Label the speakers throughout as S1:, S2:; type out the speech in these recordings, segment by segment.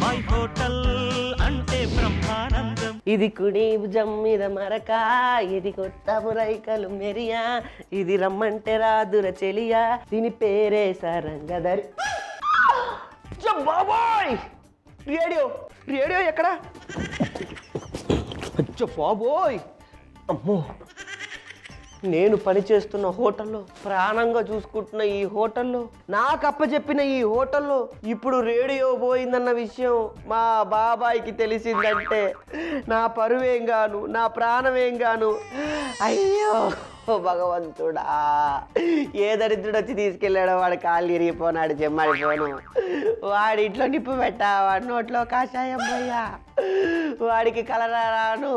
S1: My hotel అంటే బ్రహ్మానందం.
S2: ఇది కుడి భుజం మీద మరక, ఇది కొత్త మురైకలు మెరియా, ఇది రమ్మంటే రాదుర చెలియా, దీని పేరే సరంగదరి. బాబాయ్ రేడియో రేడియో ఎక్కడ? అచ్చో బాబోయ్, అమ్మో, నేను పనిచేస్తున్న హోటల్లో, ప్రాణంగా చూసుకుంటున్న ఈ హోటల్లో, నాకు అప్పచెప్పిన ఈ హోటల్లో ఇప్పుడు రేడియో పోయిందన్న విషయం మా బాబాయ్కి తెలిసిందంటే నా పరువేం గాను, నా ప్రాణమేం గాను. అయ్యో భగవంతుడా, ఏ దరిద్రుడు వచ్చి తీసుకెళ్ళాడో వాడు కాళ్ళు ఇరిగిపోనాడు, చెమ్మడిపోను, వాడి ఇంట్లో నిప్పు పెట్టా, వాడి నోట్లో కాషాయం పోయా, వాడికి కలరా రాను,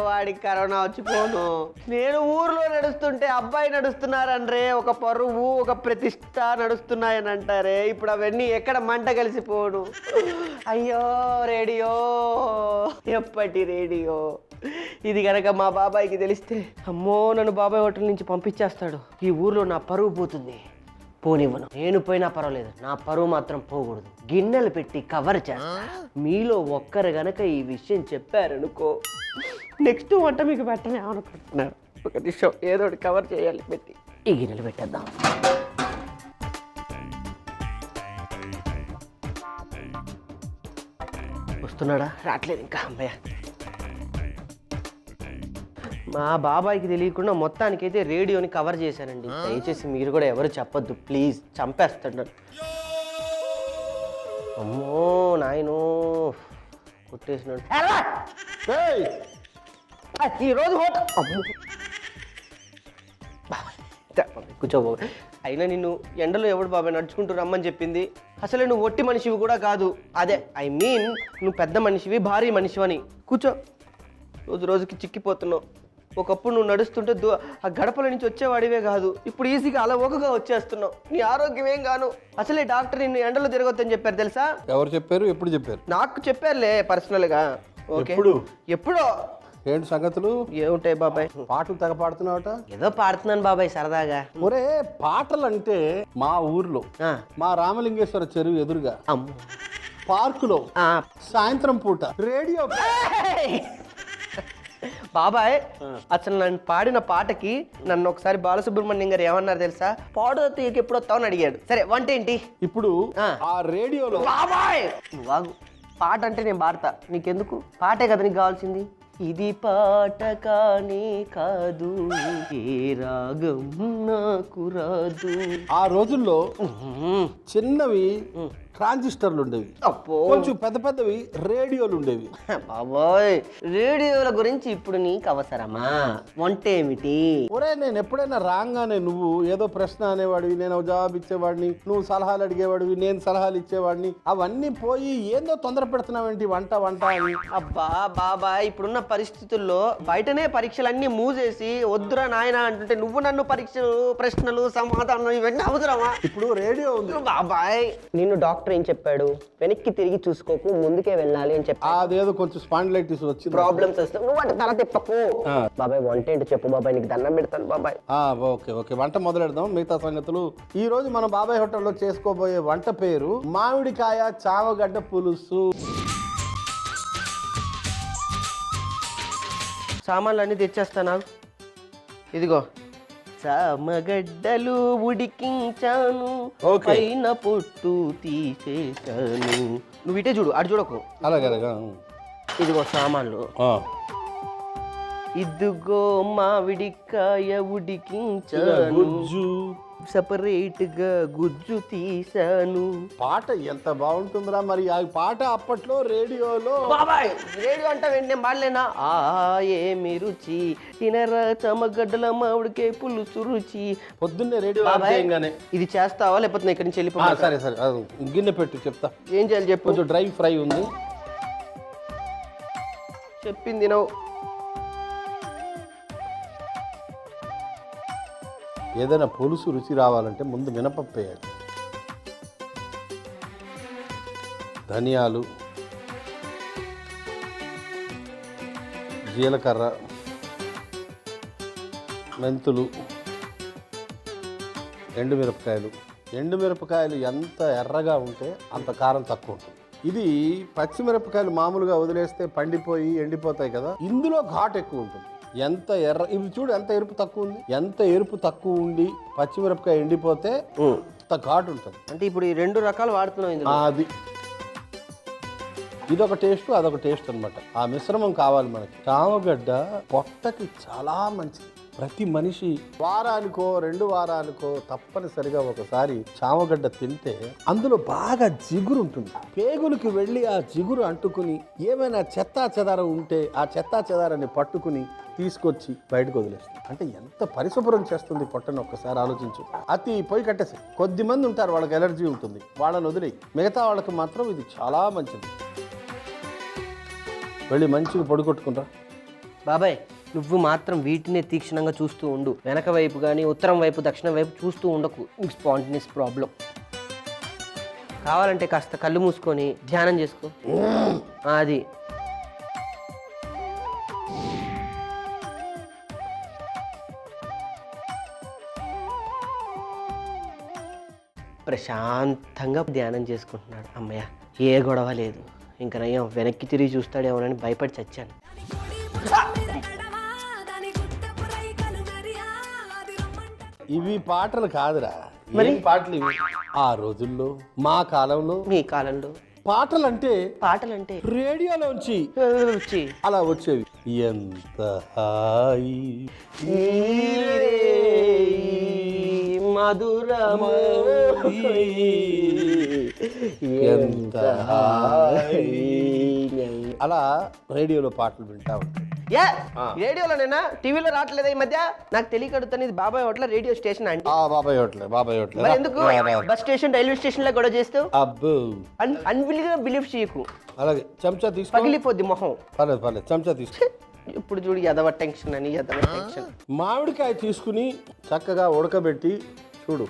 S2: వాడికి కరోనా వచ్చిపోను. నేను ఊర్లో నడుస్తుంటే అబ్బాయి నడుస్తున్నారనరే, ఒక పరువు ఒక ప్రతిష్ట నడుస్తున్నాయని అంటారే, ఇప్పుడు అవన్నీ ఎక్కడ మంట కలిసిపోను. అయ్యో రేడియో, ఎప్పటి రేడియో, ఇది కనుక మా బాబాయ్కి తెలిస్తే అమ్మో నన్ను బాబాయ్ హోటల్ నుంచి పంపించేస్తాడు. ఈ ఊర్లో నా పరువు పోతుంది, పోనివ్వను. నేను పోయినా పర్వాలేదు, నా పరువు మాత్రం పోకూడదు. గిన్నెలు పెట్టి కవర్ చేస్తా. మీలో ఒక్కరు గనక ఈ విషయం చెప్పారనుకో, నెక్స్ట్ వంట మీకు పెట్టనే అనుకుంటున్నారు. ఒక నిమిషం, ఏదో ఒకటి కవర్ చేయాలి, పెట్టి ఈ గిన్నెలు పెట్టేద్దాం. వస్తున్నాడా? రావట్లేదు ఇంకా. అమ్మయ్య, మా బాబాయ్కి తెలియకుండా మొత్తానికైతే రేడియోని కవర్ చేశానండి. దయచేసి మీరు కూడా ఎవరు చెప్పొద్దు ప్లీజ్, చంపేస్తాడు. అమ్మో నాయనో, కొట్టేసినాడు ఈరోజు హోటల్. అమ్మో కూర్చోబో. అయినా నిన్ను ఎండలో ఎవడు బాబాయ్ నడుచుకుంటూ రమ్మని చెప్పింది? అసలే నువ్వు ఒట్టి మనిషివి కూడా కాదు, అదే ఐ మీన్ నువ్వు పెద్ద మనిషివి, భారీ మనిషివి అని. కూర్చో. రోజు రోజుకి చిక్కిపోతున్నావు. ఒకప్పుడు నువ్వు నడుస్తుంటే ఆ గడపల నుంచి వచ్చేవాడివే కాదు, ఇప్పుడు ఈజీగా అలవోకగా వచ్చేస్తున్నావు. నీ ఆరోగ్యం ఏం గాను. అసలే డాక్టర్ నిన్ను ఎండలో తిరగొద్దని చెప్పారు తెలుసా?
S3: ఎవరు చెప్పారు? ఎప్పుడు చెప్పారు?
S2: నాకు చెప్పారులే పర్సనల్ గా. ఓకే, ఎప్పుడో.
S3: ఏంటి సంగతులు?
S2: ఏముంటాయి బాబాయ్?
S3: పాటలు తెగ పాడుతున్నావట.
S2: ఏదో పాడుతున్నాను బాబాయ్ సరదాగా.
S3: ఒరే, పాటలు అంటే మా ఊర్లో మా రామలింగేశ్వర చెరువు ఎదురుగా పార్కులో సాయంత్రం పూట రేడియో.
S2: బాబాయ్ అసలు నన్ను పాడిన పాటకి నన్ను ఒకసారి బాలసుబ్రహ్మణ్యం గారు ఏమన్నారు తెలుసా? పాడు తీయకి ఎప్పుడు వస్తావని అడిగాడు. సరే వంట ఏంటి
S3: ఇప్పుడు? ఆ రేడియోలో
S2: బాబాయ్ వాగు, పాట అంటే నేను పాడతా, నీకెందుకు? పాటే కదా నీకు కావాల్సింది. ఇది పాట కానీ కాదు, ఏ రాగం నాకు రాదు.
S3: ఆ రోజుల్లో చిన్నవి ట్రాన్సిస్టర్లు ఉండేవి, కొంచెం పెద్ద పెద్దవి రేడియోలు ఉండేవి.
S2: బాబోయ్, రేడియోల గురించి ఇప్పుడు నీకు అవసరమా? వంట ఏమిటి?
S3: ఒరే, నేను ఎప్పుడైనా రాగానే నువ్వు ఏదో ప్రశ్న అనేవాడివి, నేను జవాబు ఇచ్చేవాడిని, నువ్వు సలహాలు అడిగేవాడివి, నేను సలహాలు ఇచ్చేవాడిని. అవన్నీ పోయి ఏందో తొందర పెడుతున్నావేంటి వంట వంట అని.
S2: అబ్బా బాబాయ్, ఇప్పుడున్న పరిస్థితుల్లో బయటనే పరీక్షలన్నీ మూసేసి వద్దురా నాయన అంటుంటే నువ్వు నన్ను పరీక్షలు, ప్రశ్నలు, సమాధానం ఇవన్నీ అవసరమా?
S3: ఇప్పుడు రేడియో ఉంది
S2: బాబాయ్. నిన్ను డాక్టర్ ఏం చెప్పాడు? వెనక్కి తిరిగి చూసుకోకు, ముందుకే వెళ్ళాలి అని చెప్పాడు.
S3: అదేదో కొంచెం స్పాండిలైటిస్ వచ్చి
S2: ప్రాబ్లమ్స్ వస్తాయి, నువ్వు అంటే తల తిప్పకు. బాబాయ్ వంట ఏంటో చెప్పు బాబాయ్, నీకు దండం పెడతాను బాబాయ్.
S3: ఓకే ఓకే, వంట మొదలెడదాం. మిగతా సంగతులు ఈ రోజు మన బాబాయ్ హోటల్లో చేసుకోబోయే వంట పేరు మామిడికాయ చామగడ్డ పులుసు.
S2: సామాన్లు అన్నీ తెచ్చేస్తాను. ఇదిగో చామగడ్డలు ఉడికించాను, పైన పొట్టు తీసేసాను. నువ్వు ఇటే చూడు, అటు చూడకు.
S3: అలాగే అలాగా.
S2: ఇదిగో సామాన్లు. ఇదిగో మామిడికాయ ఉడికించాను, సపరేట్ గా గుజ్జు తీసాను.
S3: పాట ఎంత బాగుంటుందిరా మరి. ఆ పాట అప్పట్లో రేడియోలో.
S2: బాబాయ్, రేడియో అంటే నేను పాడలేనా? ఏమి రుచి తినరా చమగడ్డల మామిడికాయ పులుసు రుచి.
S3: పొద్దున్నే రేడియో
S2: ఇది చేస్తావా లేకపోతే నేను ఇక్కడి నుంచి వెళ్ళిపో?
S3: సరే సరే, గిన్నె పెట్టు, చెప్తా
S2: ఏం చేయాలి చెప్పు.
S3: కొంచెం డ్రై ఫ్రై ఉంది,
S2: చెప్పింది నువ్వు.
S3: ఏదైనా పులుసు రుచి రావాలంటే ముందు మినపప్పు వేయాలి, ధనియాలు, జీలకర్ర, మెంతులు, ఎండుమిరపకాయలు. ఎండుమిరపకాయలు ఎంత ఎర్రగా ఉంటే అంత కారం తక్కువ ఉంటుంది. ఇది పచ్చిమిరపకాయలు మామూలుగా వదిలేస్తే పండిపోయి ఎండిపోతాయి కదా, ఇందులో ఘాట్ ఎక్కువ ఉంటుంది. ఎంత ఎర్ర ఇవి చూడు, ఎంత ఎరుపు తక్కువ ఉంది. ఎంత ఎరుపు తక్కువ ఉండి పచ్చిమిరపకాయ ఎండిపోతే అంత ఘాటు ఉంటుంది.
S2: అంటే ఇప్పుడు ఈ 2 రకాలు వాడుతున్నాం ఇందులో.
S3: అది ఇదొక టేస్ట్, అదొక టేస్ట్ అనమాట. ఆ మిశ్రమం కావాలి మనకి. చామగడ్డ పొట్టకి చాలా మంచిది. ప్రతి మనిషి వారానికో 2 వారానికో తప్పనిసరిగా ఒకసారి చామగడ్డ తింటే అందులో బాగా జిగురు ఉంటుంది. పేగులకి వెళ్ళి ఆ జిగురు అంటుకుని ఏమైనా చెత్తా చెదారం ఉంటే ఆ చెత్తా చెదారాన్ని పట్టుకుని తీసుకొచ్చి బయటకు వదిలేస్తుంది. అంటే ఎంత పరిశుభ్రం చేస్తుంది పొట్టను ఒక్కసారి ఆలోచించు. అతి పొయ్యి కట్టేసి కొద్ది మంది ఉంటారు వాళ్ళకి ఎలర్జీ ఉంటుంది, వాళ్ళని వదిలేయి. మిగతా వాళ్ళకి మాత్రం ఇది చాలా మంచిది. వెళ్ళి మంచిగా పొడిగొట్టుకుంటా.
S2: బాబాయ్ నువ్వు మాత్రం వీటినే తీక్షణంగా చూస్తూ ఉండు. వెనక వైపు కానీ ఉత్తరం వైపు దక్షిణం వైపు చూస్తూ ఉండకు, స్పాంటనియస్ ప్రాబ్లం. కావాలంటే కాస్త కళ్ళు మూసుకొని ధ్యానం చేసుకో. అది ప్రశాంతంగా ధ్యానం చేసుకుంటున్నాడు. అమ్మయ్య, ఏ గొడవ లేదు. ఇంకా నయ్యం వెనక్కి తిరిగి చూస్తాడేమోనని భయపడి చచ్చాను.
S3: ఇవి పాటలు కాదురా,
S2: మరి
S3: పాటలు ఇవి. ఆ రోజుల్లో మా కాలంలో
S2: మీ కాలంలో
S3: పాటలంటే రేడియోలోంచి
S2: వచ్చి
S3: అలా వచ్చేవి. ఎంత హాయి
S2: మధురమై,
S3: ఎంత హాయి అలా రేడియోలో పాటలు వింటా ఉంటాయి.
S2: రేడియోలోనేనా, టీవీలో రావట్లేదా ఈ మధ్య? నాకు తెలియకడుతుంది. ఇది బాబాయ్ హోటల్ రేడియో స్టేషన్ అంటే.
S3: బాబాయ్ హోటల్
S2: మరి ఎందుకు బస్ స్టేషన్ రైల్వే స్టేషన్ లో కూడా చేస్తూ
S3: అబ్బో
S2: బిలీవ్ చేయకు.
S3: అలాగే చెంచా తీసుకో,
S2: పగిలిపోద్ది మొహం.
S3: పర్లేదు చెంచా తీసుకో.
S2: ఇప్పుడు చూడు ఎదవ టెన్షన్ అని, ఎదవ టెన్షన్.
S3: మామిడికాయ తీసుకుని చక్కగా ఉడకబెట్టి చూడు,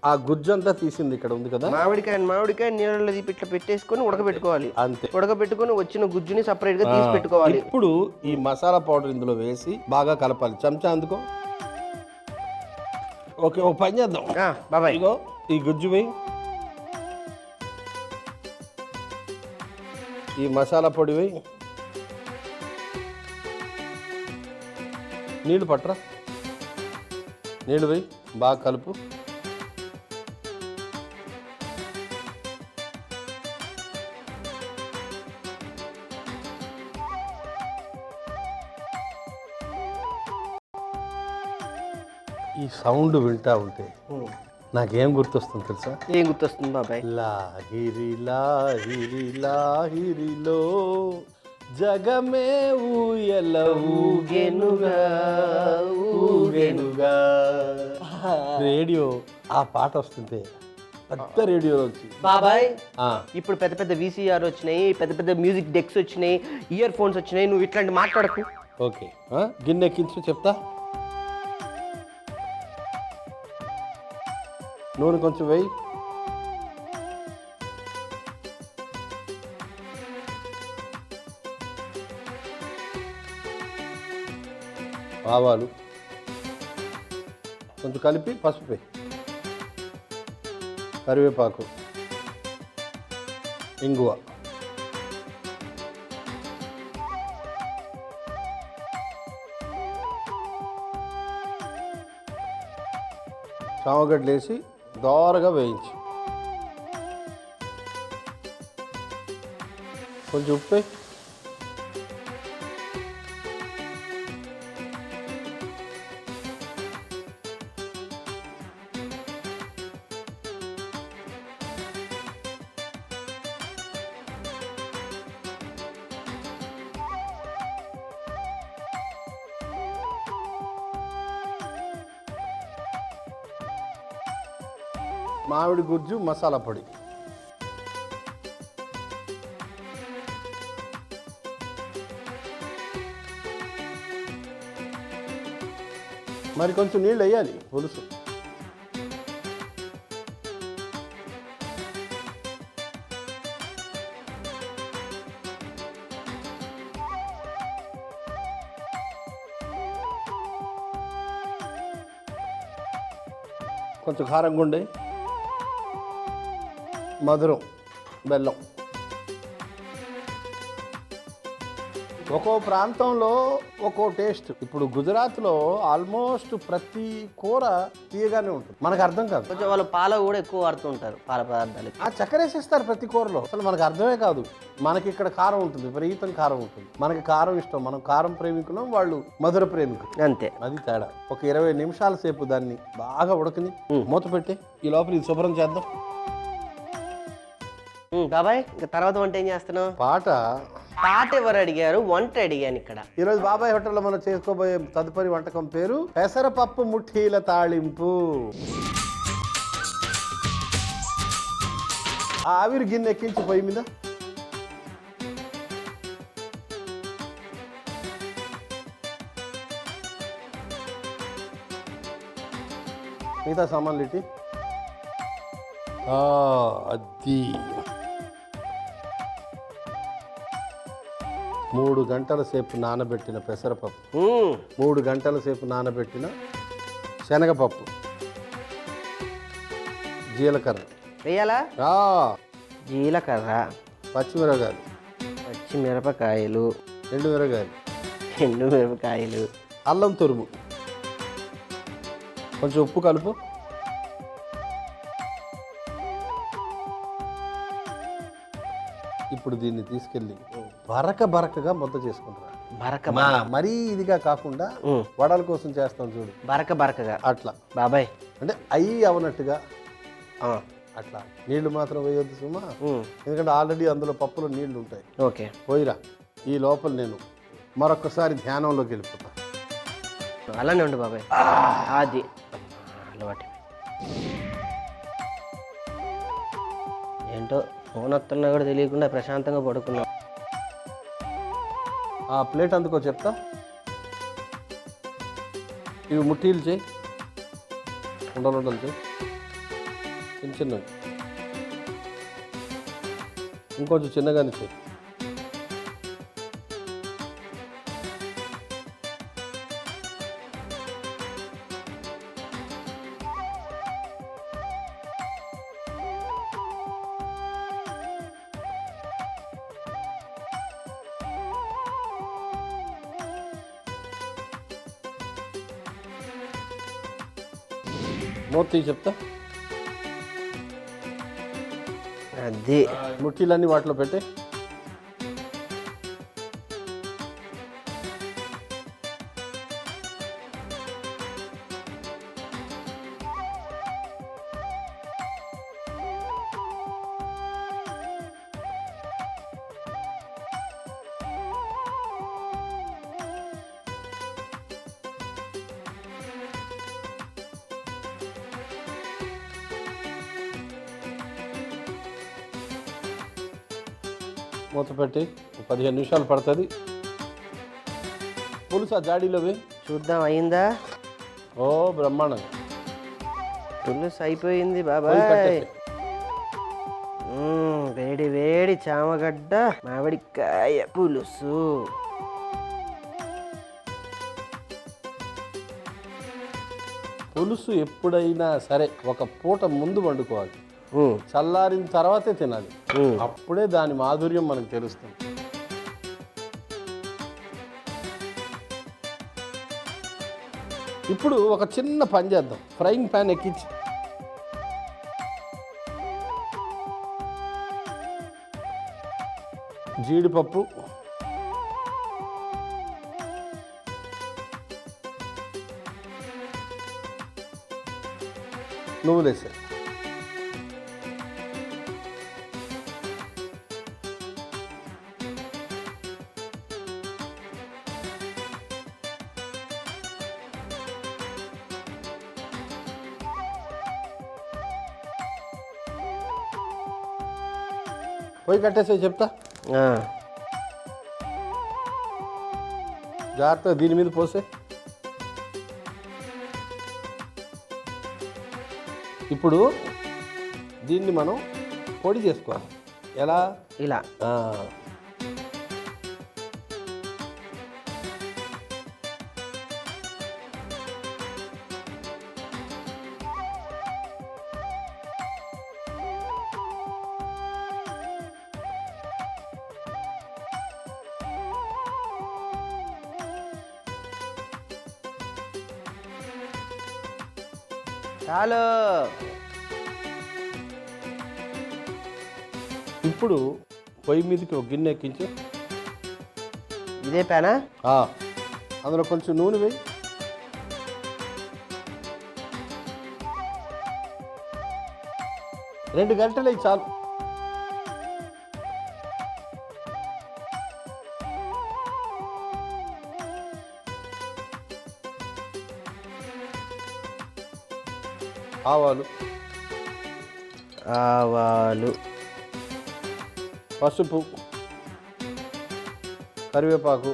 S3: ఆ గుజ్జంతా తీసింది ఇక్కడ ఉంది కదా.
S2: మామిడికాయ నీళ్ళలో ఇట్లా పెట్టేసుకొని ఉడకబెట్టుకోవాలి.
S3: అంతే.
S2: ఉడకబెట్టుకొని వచ్చిన గుజ్జుని సపరేట్ గా తీసి పెట్టుకోవాలి.
S3: ఇప్పుడు ఈ మసాలా పౌడర్ ఇందులో వేసి బాగా కలపాలి. చెంచా అందుకో. ఓకే, ఒక పని చేద్దాం
S2: బాబాయ్.
S3: ఇగో ఈ గుజ్జు వేయి, ఈ మసాలా పొడి వేయి, నీళ్ళు పట్టరా, నీళ్ళు వేయి, బాగా కలుపు. ఈ సౌండ్ వింటా ఉంటే నాకేం గుర్తొస్తుంది తెలుసా?
S2: ఏం గుర్తొస్తుంది బాబాయ్?
S3: లాహిరి లాహిరి లాహిరిలో జగమే ఊయల ఊగెనుగా ఊగెనుగా. రేడియో ఆ పాట వస్తుంటే పెద్ద రేడియో వచ్చి
S2: బాబాయ్ ఇప్పుడు పెద్ద పెద్ద VCR వచ్చినాయి, పెద్ద పెద్ద మ్యూజిక్ డెక్స్ వచ్చినాయి, ఇయర్ ఫోన్స్ వచ్చినాయి. నువ్వు ఇట్లాంటి మాట్లాడకు.
S3: ఓకే, గిన్నెక్కించు చెప్తా. నూనె కొంచెం వేయి, ఆవాలు కొంచెం కలిపి, పసుపు వేయి, కరివేపాకు, ఇంగువ, చామగడ్డలు వేసి దోరగా వేయించి, కొంచెం ఉప్పు, మామిడి గుజ్జు మసాలా పొడి, మరి కొంచెం నీళ్ళు వేయాలి పులుసు. కొంచెం కారం గుండె, మధురం, బెల్లం, ఒక్కో ప్రాంతంలో ఒక్కో టేస్ట్. ఇప్పుడు గుజరాత్లో ఆల్మోస్ట్ ప్రతి కూర తీయగానే ఉంటుంది, మనకు అర్థం కాదు.
S2: కొంచెం వాళ్ళు పాల కూడా ఎక్కువ వాడుతుంటారు, పాల పదార్థాలు.
S3: ఆ చక్కెరేసిస్తారు ప్రతి కూరలో, అసలు మనకు అర్థమే కాదు. మనకి ఇక్కడ కారం ఉంటుంది, విపరీతం కారం ఉంటుంది. మనకి కారం ఇష్టం, మనం కారం ప్రేమికులం, వాళ్ళు మధుర ప్రేమికులు,
S2: అంతే.
S3: అది తేడా. ఒక 20 నిమిషాల సేపు దాన్ని బాగా ఉడకని మూత పెట్టి ఈ లోపల ఇది శుభ్రం చేద్దాం.
S2: బాబాయ్, ఇంకా తర్వాత వంట ఏం చేస్తున్నావు?
S3: పాట
S2: ఎవరు అడిగారు? వంట అడిగాను ఇక్కడ.
S3: ఈరోజు బాబాయ్ హోటల్లో మనం చేసుకోబోయే తదుపరి వంటకం పేరు పెసరపప్పు ముఠీల తాళింపు. ఆ ఆవిరి గిన్నె ఎక్కించి పొయ్యి మీద. మిగతా సామాన్లు ఇట్టి. అది 3 గంటల సేపు నానబెట్టిన పెసరపప్పు, 3 గంటల సేపు నానబెట్టిన శనగపప్పు, జీలకర్ర
S2: వేయాలా? జీలకర్ర,
S3: పచ్చిమిరపకాయలు,
S2: పచ్చిమిరపకాయలు,
S3: ఎండుమిరపకాయలు, అల్లం తురుము, కొంచెం ఉప్పు కలుపు. ఇప్పుడు దీన్ని తీసుకెళ్ళి బరకగా ముద్ద చేసుకుంటారా. మరీ ఇదిగా కాకుండా వడల కోసం చేస్తాం చూడు,
S2: బరకగా
S3: అట్లా.
S2: బాబాయ్
S3: అంటే అయ్యి అవనట్టుగా అట్లా. నీళ్లు మాత్రం వేయొద్దు సుమా, ఎందుకంటే ఆల్రెడీ అందులో పప్పులో నీళ్లు ఉంటాయి.
S2: ఓకే,
S3: పోయిరా. ఈ లోపల నేను మరొకసారి ధ్యానంలోకి వెళ్ళిపోతా.
S2: అలానే ఉండు బాబాయ్. అది అలవాటు. ఏంటో ఫోన్ వస్తున్నా కూడా తెలియకుండా ప్రశాంతంగా పడుకున్నా.
S3: ఆ ప్లేట్ అందుకో చెప్తా. ఇవి ముట్టీలు చేయి, ఉండలు చేయి, చిన్నవి. ఇంకొంచెం చిన్నగానే చేయి. మూర్తి చెప్తా.
S2: అది
S3: ముట్టీలన్నీ వాటిలో పెట్టి. మూత పెట్టి 15 నిమిషాలు పడుతుంది. పులుసు ఆ జాడీలోవి
S2: చూద్దాం, అయిందా?
S3: ఓ బ్రహ్మాండంగా
S2: పులుసు అయిపోయింది బాబాయ్. వేడి వేడి చామగడ్డ మామిడికాయ పులుసు.
S3: పులుసు ఎప్పుడైనా సరే ఒక పూట ముందు వండుకోవాలి, చల్లారిన తర్వాతే తినాలి. అప్పుడే దాని మాధుర్యం మనకు తెలుస్తుంది. ఇప్పుడు ఒక చిన్న పని చేద్దాం. ఫ్రైయింగ్ ప్యాన్ ఎక్కించి జీడిపప్పు, నువ్వులు వేసే. పోయి కట్టేసే చెప్తా. జాగ్రత్తగా దీని మీద పోసే. ఇప్పుడు దీన్ని మనం పొడి చేసుకోవాలి. ఎలా?
S2: ఇలా. చాలు.
S3: ఇప్పుడు పొయ్యి మీదకి ఒక గిన్నె ఎక్కించు.
S2: ఇదే ప్యానా?
S3: అందులో కొంచెం నూనె వేయి. రెండు గంటలు అయ్యి చాలు. ఆవాలు,
S2: ఆవాలు,
S3: పసుపు, కరివేపాకు,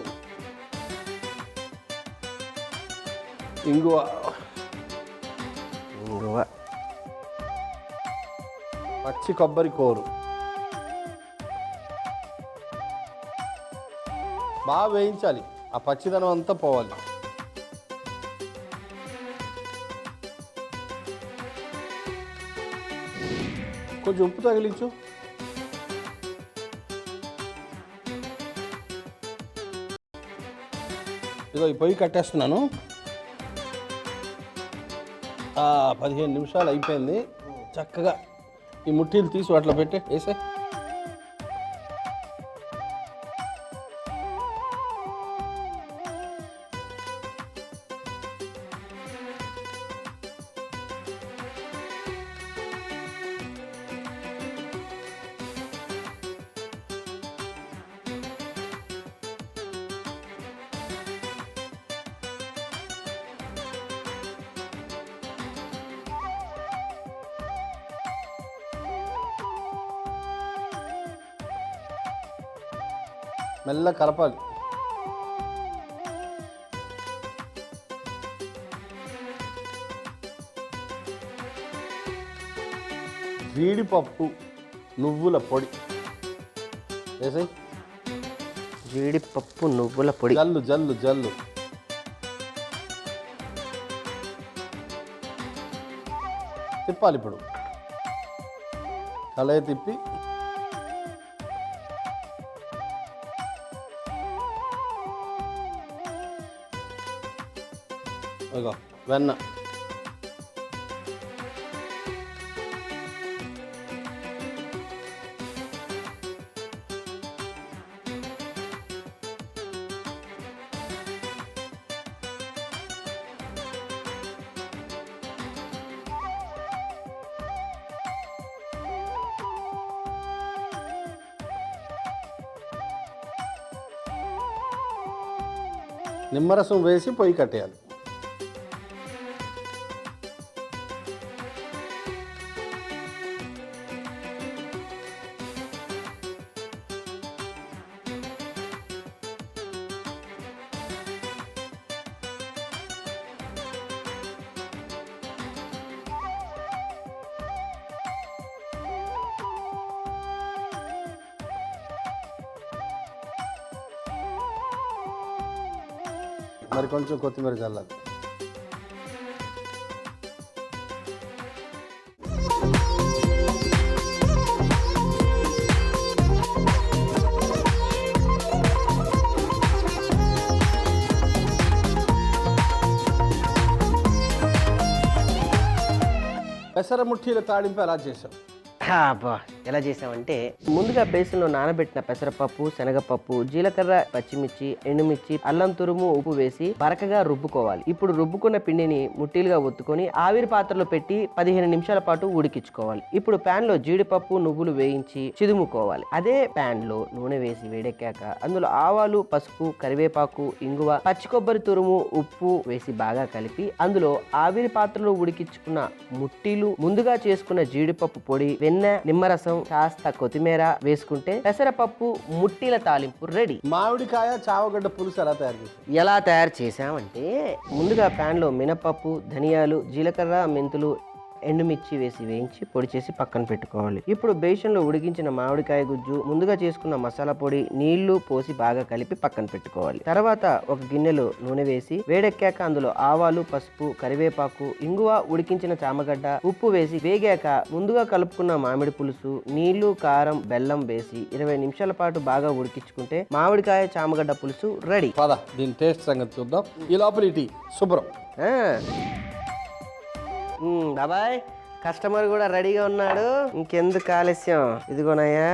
S3: ఇంగువ,
S2: ఇంగువ,
S3: పచ్చి కొబ్బరి కూరు బాగా వేయించాలి. ఆ పచ్చిదనం అంతా పోవాలి. కొంచెం ఉప్పు తగిలించు. ఇదో ఈ పొయ్యి కట్టేస్తున్నాను. 15 నిమిషాలు అయిపోయింది. చక్కగా ఈ ముట్టీలు తీసి వాటిలో పెట్టి వేసే. మెల్ల కలపాలి. జీడిపప్పు నువ్వుల పొడి వేసాయి.
S2: జీడిపప్పు నువ్వుల పొడి.
S3: జల్లు జల్లు జల్లు. తిప్పాలి. ఇప్పుడు కళాయి తిప్పి ఇగో వెన్న, నిమ్మరసం వేసి పొయ్యి కట్టేయాలి. మరి కొంచెం కొత్తిమీర చల్లాలి. పెసర ముఠీల తాడింపు ఎలా చేసాం?
S2: అబ్బా, ఎలా చేసామంటే ముందుగా బేసన్లో నానబెట్టిన పెసరపప్పు, శనగపప్పు, జీలకర్ర, పచ్చిమిర్చి, ఎండుమిర్చి, అల్లం తురుము, ఉప్పు వేసి బరకగా రుబ్బుకోవాలి. ఇప్పుడు రుబ్బుకున్న పిండిని ముట్టీలుగా ఒత్తుకొని ఆవిరి పాత్రలో పెట్టి 15 నిమిషాల పాటు ఉడికించుకోవాలి. ఇప్పుడు ప్యాన్ లో జీడిపప్పు, నువ్వులు వేయించి చిదుముకోవాలి. అదే ప్యాన్ లో నూనె వేసి వేడెక్కాక అందులో ఆవాలు, పసుపు, కరివేపాకు, ఇంగువ, పచ్చి కొబ్బరి తురుము, ఉప్పు వేసి బాగా కలిపి అందులో ఆవిరి పాత్రలో ఉడికించుకున్న ముట్టీలు, ముందుగా చేసుకున్న జీడిపప్పు పొడి, వెన్న, నిమ్మరసం, కాస్త కొత్తిమీర వేసుకుంటే పెసరపప్పు ముట్టీల తాలింపు రెడీ.
S3: మామిడికాయ చావగడ్డ పులుసు
S2: ఎలా తయారు చేసామంటే ముందుగా ప్యాన్ లో మినపప్పు, ధనియాలు, జీలకర్ర, మెంతులు, ఎండుమిర్చి వేసి వేయించి పొడి చేసి పక్కన పెట్టుకోవాలి. ఇప్పుడు బేసన్లో ఉడికించిన మామిడికాయ గుజ్జు, ముందుగా చేసుకున్న మసాలా పొడి, నీళ్లు పోసి బాగా కలిపి పక్కన పెట్టుకోవాలి. తర్వాత ఒక గిన్నెలో నూనె వేసి వేడెక్కాక అందులో ఆవాలు, పసుపు, కరివేపాకు, ఇంగువ, ఉడికించిన చామగడ్డ, ఉప్పు వేసి వేగాక ముందుగా కలుపుకున్న మామిడి పులుసు, నీళ్లు, కారం, బెల్లం వేసి 20 నిమిషాల పాటు బాగా ఉడికించుకుంటే మామిడికాయ చామగడ్డ పులుసు రెడీ.
S3: పద దీని టేస్ట్ సంగతి చూద్దాం. ఈ లోపల ఇటీ శుభ్రం.
S2: బాబాయ్ కస్టమర్ కూడా రెడీగా ఉన్నాడు, ఇంకెందుకు ఆలస్యం. ఇదిగోనయ్యా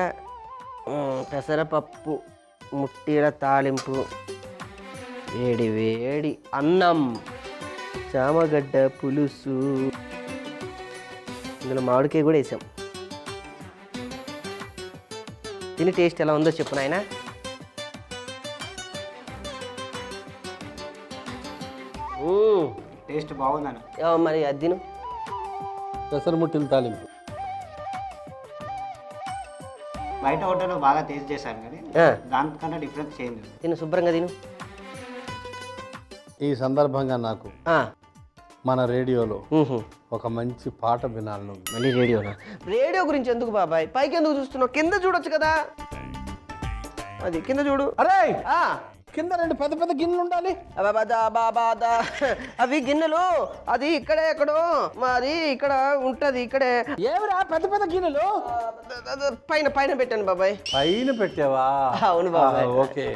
S2: పెసరపప్పు ముట్టిల తాలింపు, వేడి వేడి అన్నం, చామగడ్డ పులుసు, ఇందులో మామిడికాయ కూడా వేసాం. తిని టేస్ట్ ఎలా ఉందో చెప్పు నాయనా.
S4: టేస్ట్ బాగుందని
S2: మరి అది తిను.
S3: పెసరముట్టిల తాలింపు
S4: బయట హోటల్ బాగా టేస్ట్ చేశాను కానీ దానికన్నా డిఫరెన్స్ చేంజ్.
S2: తిను శుభ్రంగా తిను.
S3: ఈ సందర్భంగా నాకు
S2: ఆ,
S3: మన రేడియోలో
S2: ఊహు.
S3: ఒక మంచి పాట వినాలను.
S2: మళ్ళీ రేడియోనా? రేడియో గురించి ఎందుకు బాబాయ్, పైకి ఎందుకు చూస్తున్నావు? కింద చూడొచ్చు కదా. అది కింద చూడు.
S3: అరే
S2: ఆ,
S3: కింద 2 పెద్ద పెద్ద గిన్నెలు ఉండాలి.
S2: అవి గిన్నెలు, అది ఇక్కడే ఎక్కడో, మరి ఇక్కడ ఉంటది. ఇక్కడే
S3: ఏమిరా పెద్ద పెద్ద గిన్నెలు?
S2: పైన పైన పెట్టాను బాబాయ్.
S3: పైన పెట్టావా?
S2: అవును బాబాయ్.
S3: ఓకే.